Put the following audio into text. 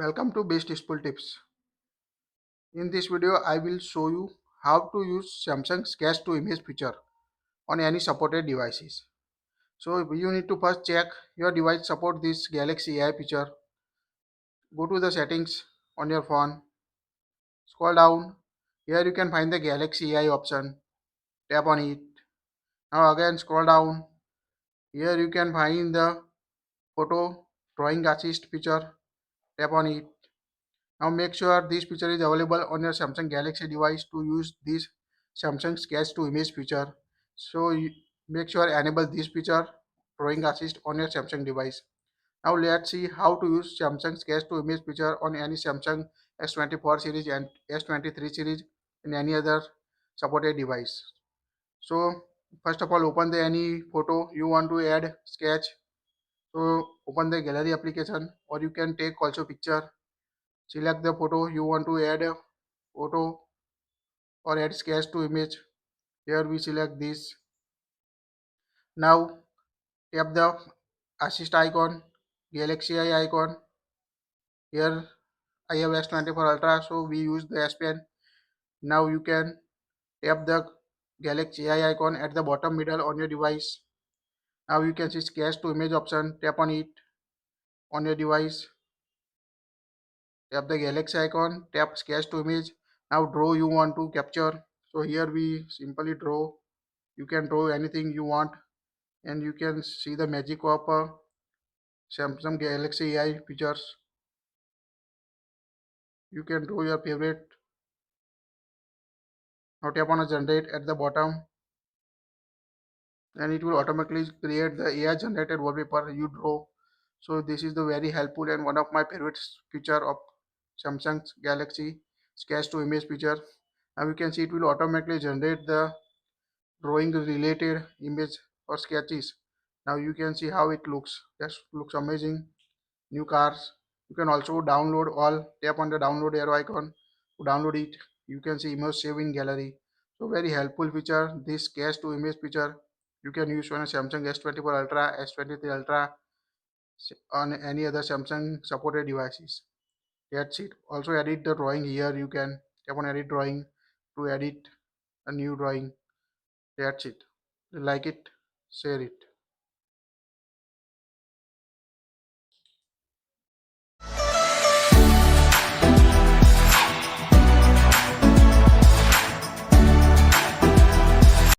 Welcome to Best Useful Tips. In this video, I will show you how to use Samsung Sketch to Image feature on any supported devices. So you need to first check your device support this Galaxy AI feature. Go to the settings on your phone. Scroll down. Here you can find the Galaxy AI option. Tap on it. Now again scroll down. Here you can find the photo drawing assist feature. Tap on it. Now make sure this feature is available on your Samsung Galaxy device to use this Samsung Sketch to Image feature. So make sure enable this feature drawing assist on your Samsung device. Now let's see how to use Samsung Sketch to Image feature on any Samsung S24 series and S23 series in any other supported device. So first of all, open the any photo you want to add sketch. So open the gallery application, or you can take also picture. Select the photo you want to add a photo or add sketch to image. Here we select this. Now tap the assist icon, Galaxy Eye icon. Here I have S24 Ultra, so we use the S Pen. Now you can tap the Galaxy Eye icon at the bottom middle on your device. Now you can see sketch to image option. Tap on it on your device. Tap the Galaxy icon. Tap sketch to image. Now draw you want to capture. So here we simply draw. You can draw anything you want, and you can see the magic of Samsung Galaxy AI features. You can draw your favorite. Now tap on a generate at the bottom, and it will automatically create the AI generated wallpaper you draw. So this is the very helpful and one of my favorite feature of Samsung Galaxy sketch to image feature. Now you can see it will automatically generate the drawing related image or sketches. Now you can see how it looks. That looks amazing. New cars. You can also download all. Tap on the download arrow icon to download it. You can see image save in gallery. So very helpful feature. This sketch to image feature you can use on a Samsung S24 Ultra, S23 Ultra, on any other Samsung supported devices. That's it. Also edit the drawing here. You can tap on edit drawing to edit a new drawing. That's it. Like it, share it.